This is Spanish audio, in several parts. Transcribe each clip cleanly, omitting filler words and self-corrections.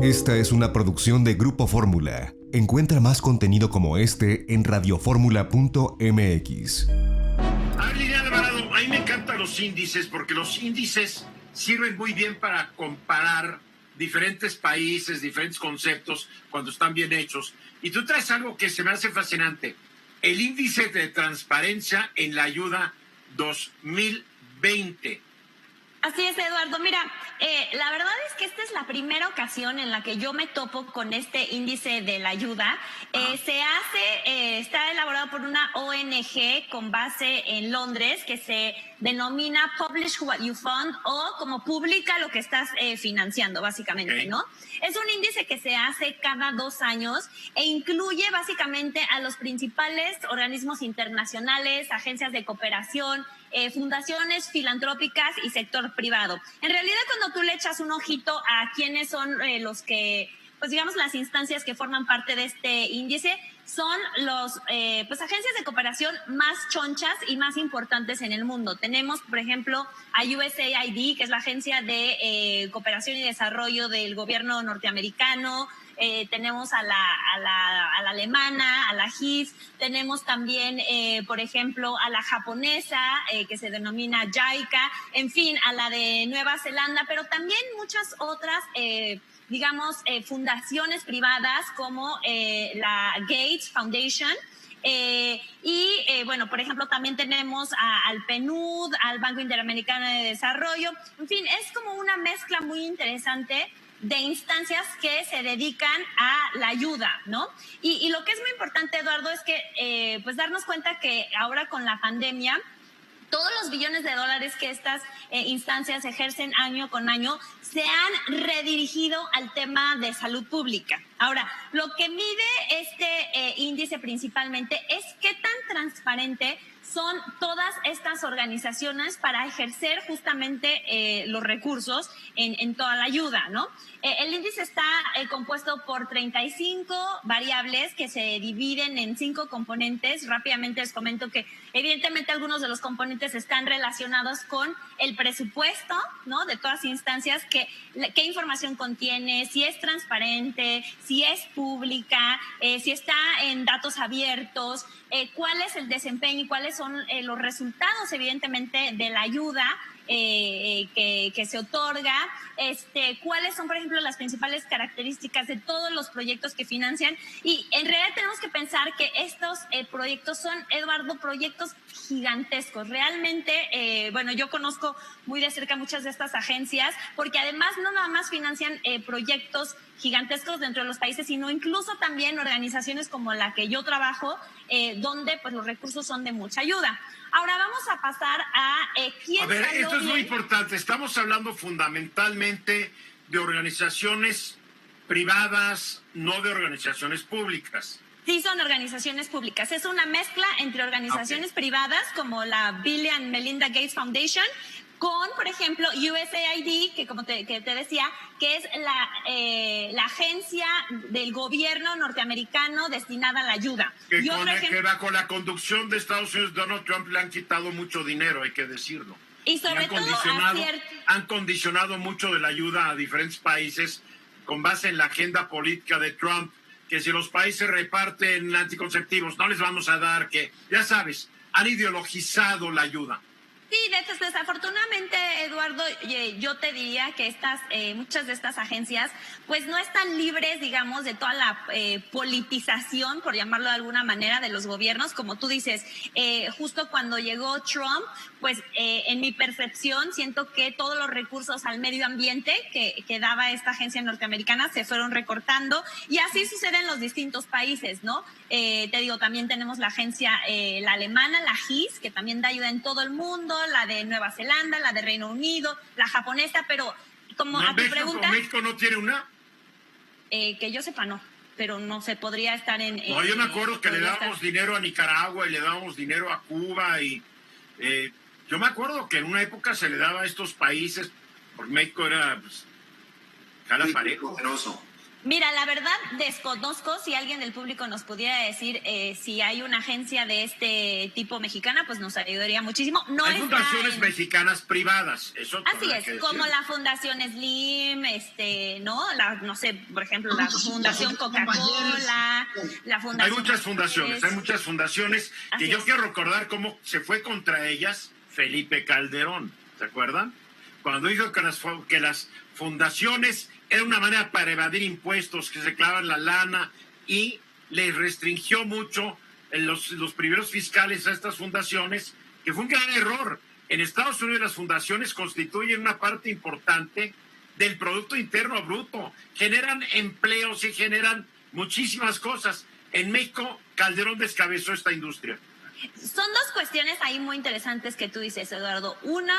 Esta es una producción de Grupo Fórmula. Encuentra más contenido como este en radioformula.mx. A ver, Liliana Alvarado, a mí me encantan los índices porque los índices sirven muy bien para comparar diferentes países, diferentes conceptos cuando están bien hechos. Y tú traes algo que se me hace fascinante. El índice de transparencia en la ayuda 2020. Así es, Eduardo. Mira, la verdad es que esta es la primera ocasión en la que yo me topo con este índice de la ayuda. Está elaborado por una ONG con base en Londres que se denomina Publish What You Fund, o como publica lo que estás financiando, básicamente, Okay. ¿no? Es un índice que se hace cada 2 años e incluye básicamente a los principales organismos internacionales, agencias de cooperación, fundaciones filantrópicas y sector privado. En realidad, cuando tú le echas un ojito a quiénes son los que, pues digamos, las instancias que forman parte de este índice, son los pues agencias de cooperación más chonchas y más importantes en el mundo. Tenemos, por ejemplo, a USAID, que es la agencia de cooperación y desarrollo del gobierno norteamericano. Tenemos a la alemana, a la GIF, tenemos también, por ejemplo, a la japonesa, que se denomina JICA, en fin, a la de Nueva Zelanda, pero también muchas otras fundaciones privadas como la Gates Foundation. Bueno, por ejemplo, también tenemos al PNUD, al Banco Interamericano de Desarrollo. En fin, es como una mezcla muy interesante de instancias que se dedican a la ayuda, ¿no? Y lo que es muy importante, Eduardo, es que pues darnos cuenta que ahora con la pandemia, todos los billones de dólares que estas instancias ejercen año con año se han redirigido al tema de salud pública. Ahora, lo que mide este índice principalmente es qué tan transparente son todas estas organizaciones para ejercer justamente los recursos en toda la ayuda, ¿no? El índice está compuesto por 35 variables que se dividen en 5 componentes. Rápidamente les comento que evidentemente algunos de los componentes están relacionados con el presupuesto, ¿no? De todas instancias, qué información contiene, si es transparente, si es pública, si está en datos abiertos, cuál es el desempeño y cuáles son los resultados, evidentemente, de la ayuda que se otorga, cuáles son, por ejemplo, las principales características de todos los proyectos que financian. Y en realidad tenemos que pensar que estos proyectos son, Eduardo, proyectos gigantescos. Realmente, bueno, yo conozco muy de cerca muchas de estas agencias, porque además no nada más financian proyectos gigantescos dentro de los países, sino incluso también organizaciones como la que yo trabajo, donde pues los recursos son de mucha ayuda. Ahora vamos a pasar a quién. A ver, esto es muy importante. Estamos hablando fundamentalmente de organizaciones privadas, no de organizaciones públicas. Sí, son organizaciones públicas. Es una mezcla entre organizaciones privadas como la Bill and Melinda Gates Foundation con, por ejemplo, USAID, que como te decía, que es la agencia del gobierno norteamericano destinada a la ayuda. Que bajo la conducción de Estados Unidos, Donald Trump le han quitado mucho dinero, hay que decirlo. Y sobre todo han condicionado mucho de la ayuda a diferentes países con base en la agenda política de Trump, que si los países reparten anticonceptivos no les vamos a dar, que ya sabes, han ideologizado la ayuda. Sí, desafortunadamente, Eduardo, yo te diría que muchas de estas agencias pues no están libres, digamos, de toda la politización, por llamarlo de alguna manera, de los gobiernos. Como tú dices, justo cuando llegó Trump, pues en mi percepción siento que todos los recursos al medio ambiente que daba esta agencia norteamericana se fueron recortando, y así sucede en los distintos países, ¿no? Te digo, también tenemos la agencia, la alemana, la GIS, que también da ayuda en todo el mundo, la de Nueva Zelanda, la de Reino Unido, la japonesa, pero como a tu pregunta... ¿México no tiene una? Que yo sepa, no, pero no se podría estar en... No, yo me acuerdo que le dábamos dinero a Nicaragua y le dábamos dinero a Cuba y... yo me acuerdo que en una época se le daba a estos países, porque México era, pues, cada parejo. Mira, la verdad desconozco si alguien del público nos pudiera decir si hay una agencia de este tipo mexicana, pues nos ayudaría muchísimo. No hay fundaciones mexicanas privadas, eso así es, como la Fundación Slim, ¿no? No sé, por ejemplo, la Fundación Coca-Cola, la Fundación... Hay muchas fundaciones que yo quiero recordar cómo se fue contra ellas Felipe Calderón, ¿se acuerdan? Cuando dijo que las fundaciones era una manera para evadir impuestos, que se clavan la lana, y les restringió mucho los primeros fiscales a estas fundaciones, que fue un gran error. En Estados Unidos las fundaciones constituyen una parte importante del Producto Interno Bruto, generan empleos y generan muchísimas cosas. En México, Calderón descabezó esta industria. Son dos cuestiones ahí muy interesantes que tú dices, Eduardo. Una,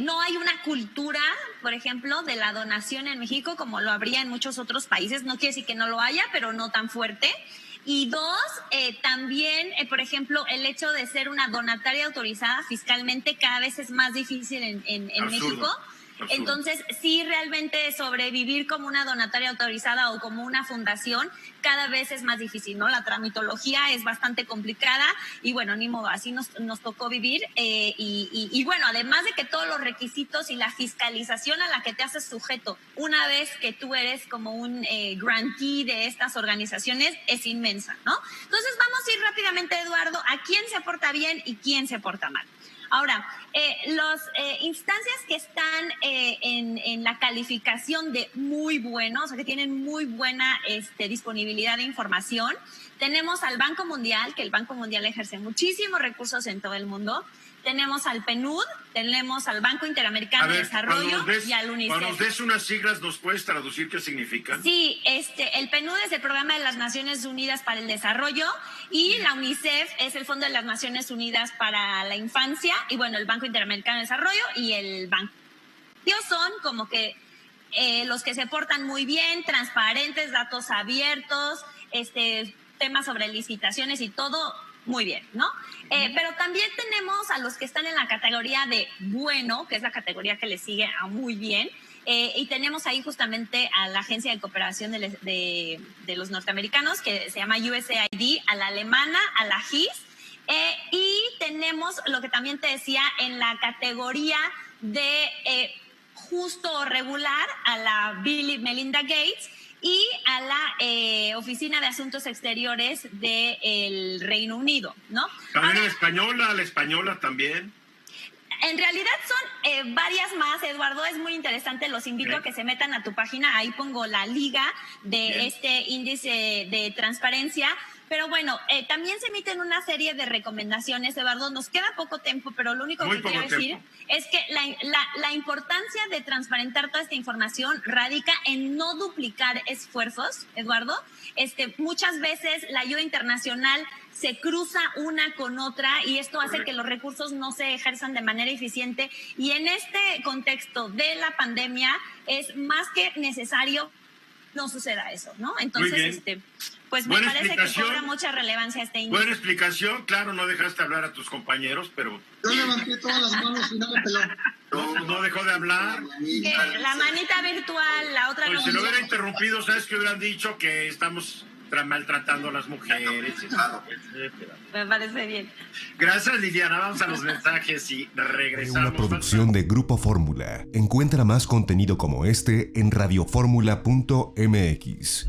no hay una cultura, por ejemplo, de la donación en México como lo habría en muchos otros países. No quiere decir que no lo haya, pero no tan fuerte. Y dos, también, por ejemplo, el hecho de ser una donataria autorizada fiscalmente cada vez es más difícil en México. Entonces, sí, realmente sobrevivir como una donataria autorizada o como una fundación cada vez es más difícil, ¿no? La tramitología es bastante complicada y bueno, ni modo, así nos tocó vivir. Y bueno, además de que todos los requisitos y la fiscalización a la que te haces sujeto una vez que tú eres como un grantee de estas organizaciones es inmensa, ¿no? Entonces, vamos a ir rápidamente, Eduardo, a quién se porta bien y quién se porta mal. Ahora, las instancias que están en la calificación de muy buenos, o sea, que tienen muy buena disponibilidad de información, tenemos al Banco Mundial, que el Banco Mundial ejerce muchísimos recursos en todo el mundo. Tenemos al PNUD, tenemos al Banco Interamericano de Desarrollo y al UNICEF. Cuando nos des unas siglas, ¿nos puedes traducir qué significan? Sí, el PNUD es el Programa de las Naciones Unidas para el Desarrollo y la UNICEF es el Fondo de las Naciones Unidas para la Infancia y bueno, el Banco Interamericano de Desarrollo y el Banco. Ellos son como que los que se portan muy bien, transparentes, datos abiertos, temas sobre licitaciones y todo muy bien, ¿no? Pero también tenemos a los que están en la categoría de bueno, que es la categoría que le sigue a muy bien, y tenemos ahí justamente a la Agencia de Cooperación de los norteamericanos, que se llama USAID, a la alemana, a la GIS, y tenemos lo que también te decía en la categoría de justo o regular a la Bill y Melinda Gates, y a la Oficina de Asuntos Exteriores del Reino Unido, ¿no? También la española también. En realidad son varias más, Eduardo, es muy interesante, los invito a que se metan a tu página, ahí pongo la liga de este índice de transparencia. Pero bueno, también se emiten una serie de recomendaciones, Eduardo. Nos queda poco tiempo, pero lo único que quiero decir es que la importancia de transparentar toda esta información radica en no duplicar esfuerzos, Eduardo. Muchas veces la ayuda internacional se cruza una con otra y esto hace que los recursos no se ejerzan de manera eficiente. Y en este contexto de la pandemia es más que necesario no suceda eso, ¿no? Entonces, pues me parece que cobra mucha relevancia este índice. Buena explicación, claro, no dejaste hablar a tus compañeros, pero... Yo levanté todas las manos y no me peló. No dejó de hablar. La manita virtual, la otra pues no. Si lo hubiera interrumpido, ¿sabes qué hubieran dicho? Que estamos maltratando a las mujeres. Me parece bien. Gracias, Liliana. Vamos a los mensajes y regresamos. Una producción de Grupo Fórmula. Encuentra más contenido como este en radioformula.mx.